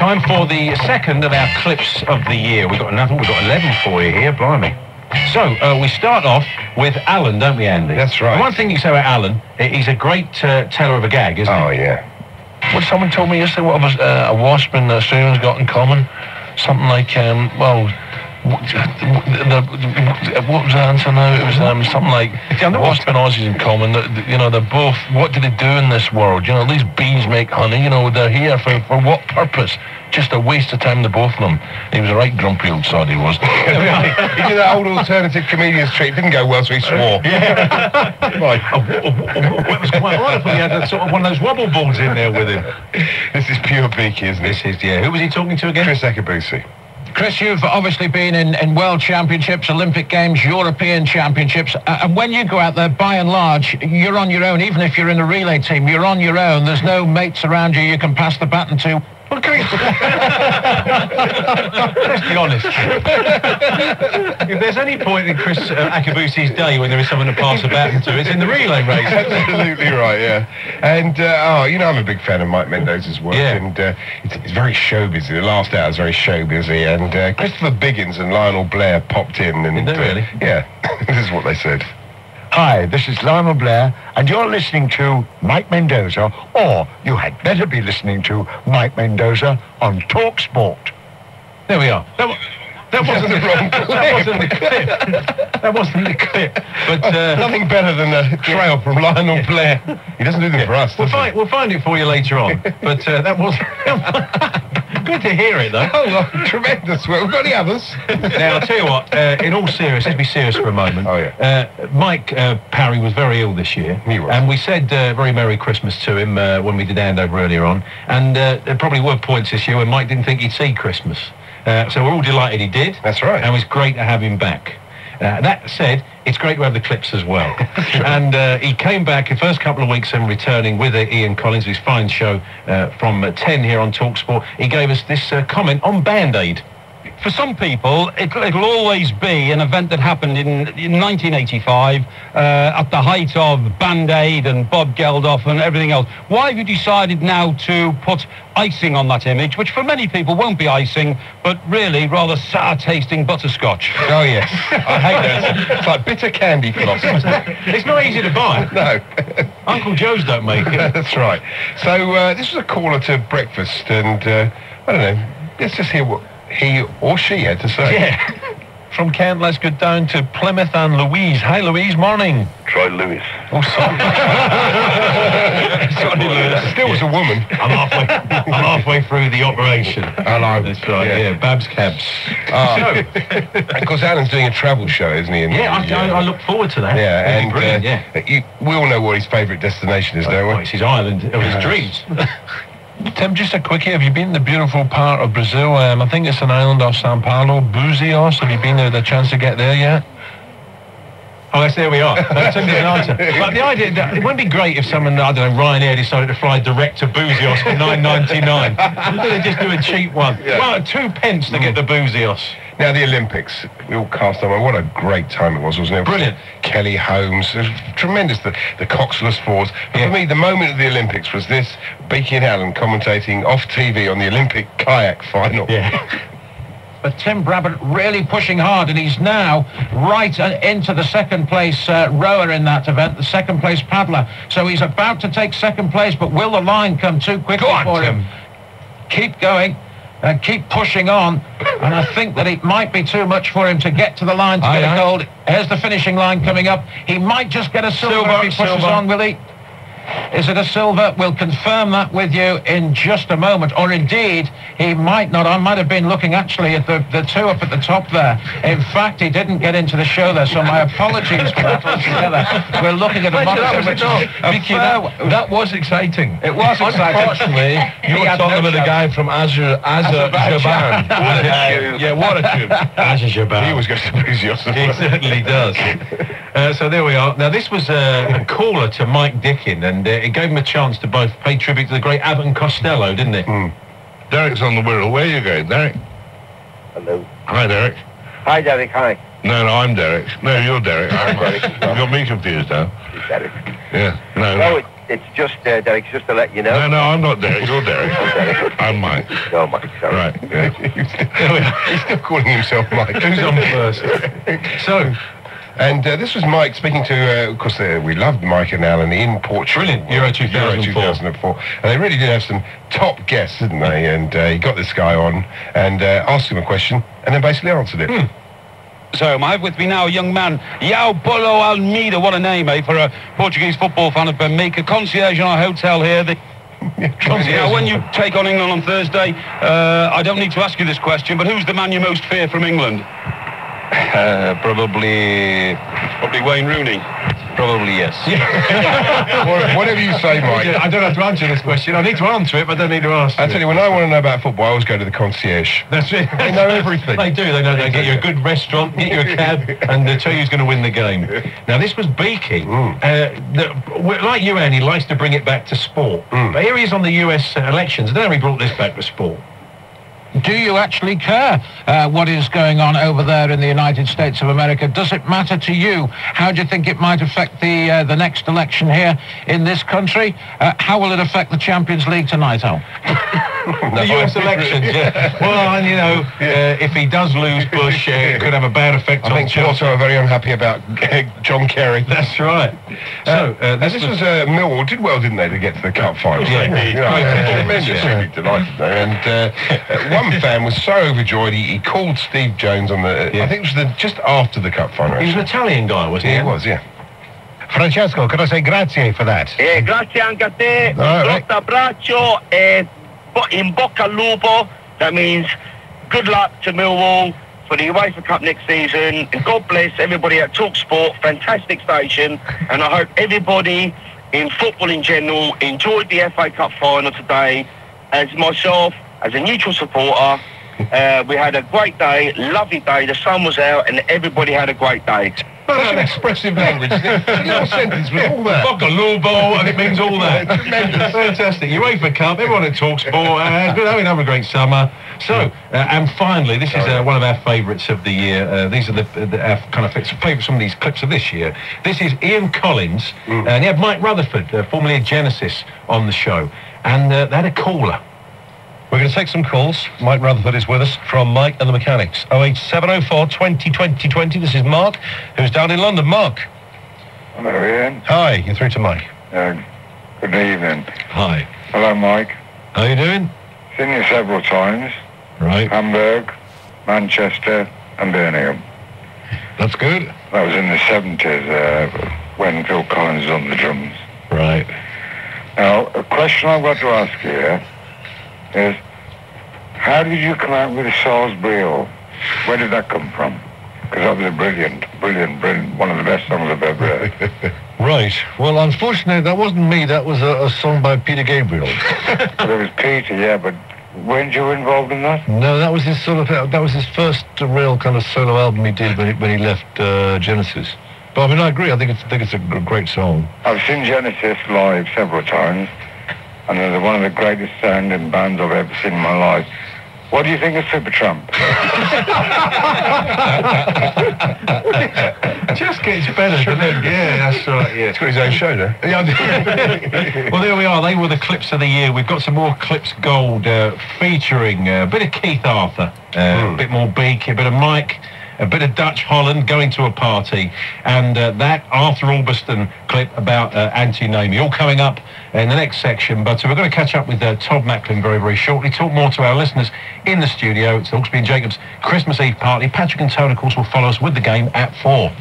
time for the second of our clips of the year. We've got 11 for you here, blimey. So, we start off with Alan, don't we, Andy? That's right. And one thing you say about Alan, he's a great teller of a gag, isn't he? Oh, yeah. What someone told me yesterday, what was a wasp and Australians got in common? Something like, what was the answer now? It was something like, wasp and Aussies in common, you know, they're both, what do they do in this world? You know, these bees make honey, you know, they're here for what purpose? Just a waste of time, the both of them. He was a right grumpy old sod, he was. He did that old alternative comedian's trick. Didn't go well, so he swore. Yeah. It was quite wonderful. He had sort of one of those wobble boards in there with him. This is pure beaky, isn't it? This is, yeah. Who was he talking to again? Chris Ekabusi. Chris, you've obviously been in World Championships, Olympic Games, European Championships, and when you go out there, by and large, you're on your own. Even if you're in a relay team, you're on your own. There's no mates around you you can pass the baton to. Let's be honest. If there's any point in Chris Akabusi's day when there is someone to pass the baton to, it's in the relay race. Absolutely right, yeah. And, you know, I'm a big fan of Mike Mendoza's work, yeah. And it's very showbizy. The last hour is very showbizy, and Christopher Biggins and Lionel Blair popped in. And, did they really? Yeah, this is what they said. Hi, this is Lionel Blair, and you're listening to Mike Mendoza, or you had better be listening to Mike Mendoza on Talk Sport. There we are. That wasn't the wrong clip. That wasn't the clip. That wasn't the clip. But nothing better than a trail from Lionel Blair. He doesn't do them for us. We'll find it for you later on. But that was good to hear it, though. Oh, well, tremendous. Well, we've got any others? Now, I'll tell you what. In all seriousness, let's be serious for a moment. Oh yeah. Mike Parry was very ill this year. He was. And we said very Merry Christmas to him when we did handover earlier on. And there probably were points this year when Mike didn't think he'd see Christmas. So we're all delighted he did. That's right. And it was great to have him back. That said, it's great to have the clips as well. And he came back the first couple of weeks and returning with Ian Collins, his fine show from 10 here on TalkSport. He gave us this comment on Band-Aid. For some people, it'll always be an event that happened in 1985 at the height of Band-Aid and Bob Geldof and everything else. Why have you decided now to put icing on that image, which for many people won't be icing, but really rather sour-tasting butterscotch? Oh, yes. I hate that. It's like bitter candy floss. It's not easy to buy. No. Uncle Joe's don't make it. That's right. So this was a caller to breakfast, and I don't know, let's just hear what he or she had to say. Yeah. From Kent, let's go down to Plymouth and Louise. Hi, Louise. Morning. Troy Lewis. Oh, sorry. Sorry, Lewis. Still was a woman. I'm halfway through the operation. That's right, yeah. Babs Cabs. Of course, Alan's doing a travel show, isn't he? I look forward to that. Yeah, That'd and be brilliant, yeah. We all know what his favourite destination is, don't we? It's his island of his dreams. Tim, just a quickie. Have you been to the beautiful part of Brazil? I think it's an island off Sao Paulo, Buzios. Have you been there, the chance to get there yet? Oh, there we are. That took me an answer. But the idea, that it wouldn't be great if someone, I don't know, Ryanair decided to fly direct to Buzios for $9.99. They just do a cheap one. Yeah. Well, 2 pence to get to Buzios. Now, the Olympics, we all cast on. What a great time it was, wasn't it? Brilliant. Kelly Holmes, it was tremendous, the Coxless Fours. But for me, the moment of the Olympics was this, Beaky and Alan commentating off TV on the Olympic kayak final. Yeah. But Tim Brabant really pushing hard, and he's now right into the second place rower in that event, the second place paddler. So he's about to take second place, but will the line come too quickly for him? Keep going and keep pushing on. And I think that it might be too much for him to get to the line to get a gold. Here's the finishing line coming up. He might just get a silver if he pushes on, will he? Is it a silver? We'll confirm that with you in just a moment. Or indeed, he might not. I might have been looking actually at the two up at the top there. In fact, he didn't get into the show there, so my apologies for that altogether. We're looking at a monitor which is Vicky, that was exciting. It was exciting. Unfortunately, you were talking about the guy from Azerbaijan. Yeah, what a tune. Azerbaijan. He always goes to Buzios. He certainly does. So there we are. Now, this was a caller to Mike Dickin, and it gave him a chance to both pay tribute to the great Abbott and Costello, didn't it? Derek's on the Wirral. Where are you going, Derek? Hello. Hi, Derek. Hi, Derek. Hi. No, I'm Derek. No, you're Derek. I'm Derek. You got me confused now. Derek. Yeah. No. No, It's just, Derek, just to let you know. No, I'm not Derek. You're Derek. I'm Mike. No, Mike, sorry. Right. Yeah. He's still calling himself Mike. Who's on first? So, and this was Mike speaking to, of course, we loved Mike and Alan in Portugal. Brilliant, Euro 2004. And they really did have some top guests, didn't they? And he got this guy on and asked him a question and then basically answered it. So I have with me now a young man, João Paulo Almeida. What a name, eh, for a Portuguese football fan of Benfica. Concierge in our hotel here. Now, when you take on England on Thursday, I don't need to ask you this question, but who's the man you most fear from England? Probably Wayne Rooney. Probably yes. Whatever you say, Mike. I don't have to answer this question. I need to answer it, but I don't need to ask I tell you, when I want to know about football, I always go to the concierge. That's it. They know everything. They do. They know. They get you a good restaurant, get you a cab, and they tell you who's going to win the game. Now, this was Beaky. Like you, Annie, likes to bring it back to sport. But here he is on the US elections. I don't know if he brought this back to sport. Do you actually care what is going on over there in the United States of America? Does it matter to you? How do you think it might affect the next election here in this country? How will it affect the Champions League tonight, Al? The US elections, yeah. Well, and you know, if he does lose Bush, it could have a bad effect on I think Chelsea. Porto are very unhappy about John Kerry. That's right. So, this was Millwall did well, didn't they, to get to the cup final? Yeah, tremendously delighted. And one fan was so overjoyed, he called Steve Jones on the. I think it was just after the cup final. He was an Italian guy, wasn't he? He was, yeah. Francesco, could I say grazie for that? Grazie anche a te. All right. Forte abbraccio e in bocca al lupo. That means good luck to Millwall for the UEFA Cup next season. And God bless everybody at TalkSport. Fantastic station. And I hope everybody in football in general enjoyed the FA Cup final today. As myself, as a neutral supporter, we had a great day, lovely day. The sun was out and everybody had a great day. Such an expressive language. A little sentence with all that. Bocca-lupo, and it means all that. Tremendous. Fantastic. UEFA Cup, everyone at TalkSport. Good having a great summer. So, and finally, this is one of our favourites of the year. These are our kind of favourites from these clips of this year. This is Ian Collins, and he had Mike Rutherford, formerly of Genesis, on the show. And they had a caller. We're going to take some calls. Mike Rutherford is with us from Mike and the Mechanics. 08704 20 20 20. This is Mark, who's down in London. Mark. Hello, Ian. Hi, you're through to Mike. Good evening. Hi. Hello, Mike. How are you doing? Seen you several times. Right. Hamburg, Manchester and Birmingham. That's good. That was in the 70s when Phil Collins was on the drums. Right. Now, a question I've got to ask you here is, how did you come out with Salisbury Hill? Where did that come from? Because that was a brilliant, one of the best songs I've ever heard. Right. Well, unfortunately, that wasn't me. That was a song by Peter Gabriel. Well, it was Peter, yeah, but weren't you involved in that? No, that was his first real kind of solo album he did when he left Genesis. But I mean, I agree. I think it's a great song. I've seen Genesis live several times, and they're one of the greatest sounding bands I've ever seen in my life. What do you think of Supertramp? Just gets better, doesn't it? Yeah, that's right. Yeah, It's got his own show now. Well, there we are. They were the clips of the year. We've got some more clips gold featuring a bit of Keith Arthur, a bit more Beak, a bit of Mike, a bit of Dutch Holland going to a party, and that Arthur Albiston clip about Auntie Naomi, all coming up in the next section. But we're going to catch up with Todd Macklin very, very shortly, talk more to our listeners in the studio. It's the Hawksby and Jacobs Christmas Eve party. Patrick and Tone, of course, will follow us with the game at 4.